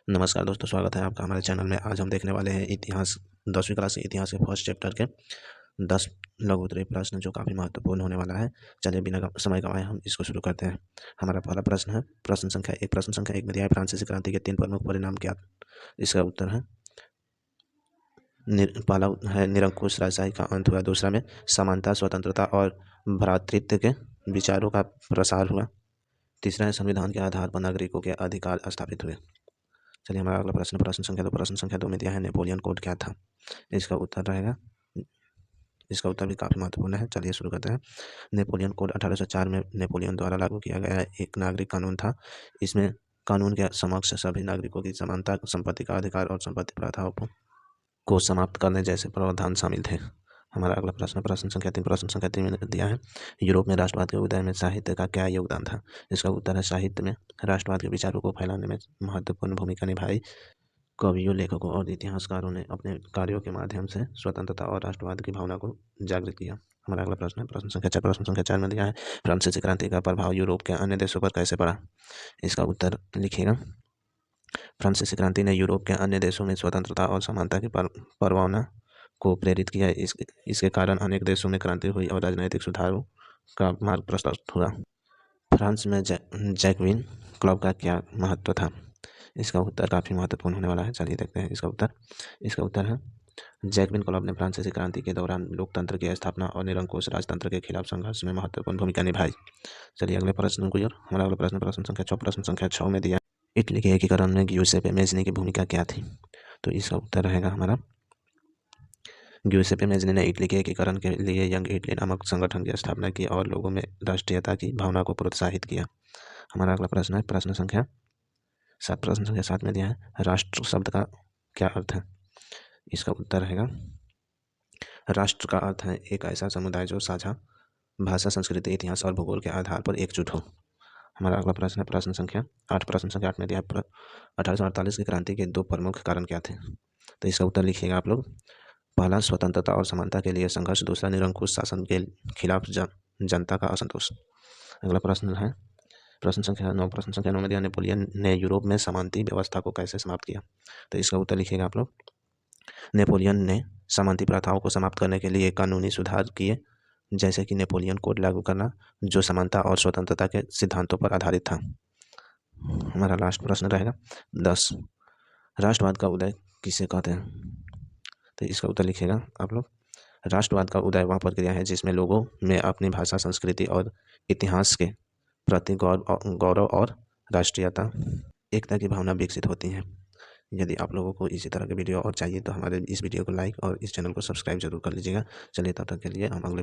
नमस्कार दोस्तों, स्वागत है आपका हमारे चैनल में। आज हम देखने वाले हैं इतिहास 10वीं क्लास के इतिहास के फर्स्ट चैप्टर के 10 लघु उत्तरीय प्रश्न, जो काफ़ी महत्वपूर्ण होने वाला है। चलिए बिना समय गंवाए हम इसको शुरू करते हैं। हमारा पहला प्रश्न है प्रश्न संख्या 1। प्रश्न संख्या 1 में दिया है फ्रांसीसी क्रांति के 3 प्रमुख परिणाम क्या। इसका उत्तर है पहला है निरंकुश राजशाही का अंत हुआ। दूसरा में समानता, स्वतंत्रता और भ्रातृत्व के विचारों का प्रसार हुआ। तीसरा है संविधान के आधार पर नागरिकों के अधिकार स्थापित हुए। चलिए हमारा अगला प्रश्न प्रश्न संख्या 2। प्रश्न संख्या 2 में दिया है नेपोलियन कोड क्या था। इसका उत्तर रहेगा, इसका उत्तर भी काफ़ी महत्वपूर्ण है। चलिए शुरू करते हैं। नेपोलियन कोड 1804 में नेपोलियन द्वारा लागू किया गया एक नागरिक कानून था। इसमें कानून के समक्ष सभी नागरिकों की समानता, संपत्ति का अधिकार और संपत्ति प्रथाओं को समाप्त करने जैसे प्रावधान शामिल थे। हमारा अगला प्रश्न प्रश्न संख्या 3। प्रश्न संख्या 3 में दिया है यूरोप में राष्ट्रवाद के उदय में साहित्य का क्या योगदान था। इसका उत्तर है साहित्य में राष्ट्रवाद के विचारों को फैलाने में महत्वपूर्ण भूमिका निभाई। कवियों, लेखकों और इतिहासकारों ने अपने कार्यों के माध्यम से स्वतंत्रता और राष्ट्रवाद की भावना को जागृत किया। हमारा अगला प्रश्न है प्रश्न संख्या 4। प्रश्न संख्या 4 में दिया है फ्रांसीसी क्रांति का प्रभाव यूरोप के अन्य देशों पर कैसे पड़ा। इसका उत्तर लिखिएगा। फ्रांसीसी क्रांति ने यूरोप के अन्य देशों में स्वतंत्रता और समानता की प्रभावना को प्रेरित किया। इसके कारण अनेक देशों में क्रांति हुई और राजनीतिक सुधारों का मार्ग प्रशस्त हुआ। फ्रांस में जैकविन क्लब का क्या महत्व था। इसका उत्तर काफ़ी महत्वपूर्ण होने वाला है। चलिए देखते हैं इसका उत्तर है जैकविन क्लब ने फ्रांसीसी क्रांति के दौरान लोकतंत्र की स्थापना और निरंकुश राजतंत्र के खिलाफ संघर्ष में महत्वपूर्ण भूमिका निभाई। चलिए अगले प्रश्न को हमारा अगला प्रश्न प्रश्न संख्या 6। प्रश्न संख्या 6 में दिया इटली के एकीकरण में ग्यूसेपे मेज़नी की भूमिका क्या थी। तो इसका उत्तर रहेगा हमारा ग्यूसेपे मेज़नी ने इटली के एकीकरण के लिए यंग इटली नामक संगठन की स्थापना की और लोगों में राष्ट्रीयता की भावना को प्रोत्साहित किया। हमारा अगला प्रश्न है प्रश्न संख्या 7। प्रश्न संख्या 7 में दिया है राष्ट्र शब्द का क्या अर्थ है। इसका उत्तर रहेगा राष्ट्र का अर्थ है एक ऐसा समुदाय जो साझा भाषा, संस्कृति, इतिहास और भूगोल के आधार पर एकजुट हो। हमारा अगला प्रश्न है प्रश्न संख्या 8। प्रश्न संख्या 8 में दिया है 1848 की क्रांति के 2 प्रमुख कारण क्या थे। तो इसका उत्तर लिखिएगा आप लोग। पहला, स्वतंत्रता और समानता के लिए संघर्ष। दूसरा, निरंकुश शासन के खिलाफ जनता का असंतोष। अगला प्रश्न है प्रश्न संख्या 9। प्रश्न संख्या 9 में दिया नेपोलियन ने यूरोप में सामंती व्यवस्था को कैसे समाप्त किया। तो इसका उत्तर लिखिएगा आप लोग। नेपोलियन ने सामंती प्रथाओं को समाप्त करने के लिए कानूनी सुधार किए, जैसे कि नेपोलियन कोड लागू करना, जो समानता और स्वतंत्रता के सिद्धांतों पर आधारित था। हमारा लास्ट प्रश्न रहेगा 10, राष्ट्रवाद का उदय किसे कहते हैं। तो इसका उत्तर लिखिएगा आप लोग। राष्ट्रवाद का उदय वह प्रक्रिया है जिसमें लोगों में अपनी भाषा, संस्कृति और इतिहास के प्रति गौरव और राष्ट्रीयता, एकता की भावना विकसित होती है। यदि आप लोगों को इसी तरह के वीडियो और चाहिए तो हमारे इस वीडियो को लाइक और इस चैनल को सब्सक्राइब जरूर कर लीजिएगा। चलिए तब तक के लिए हम अगले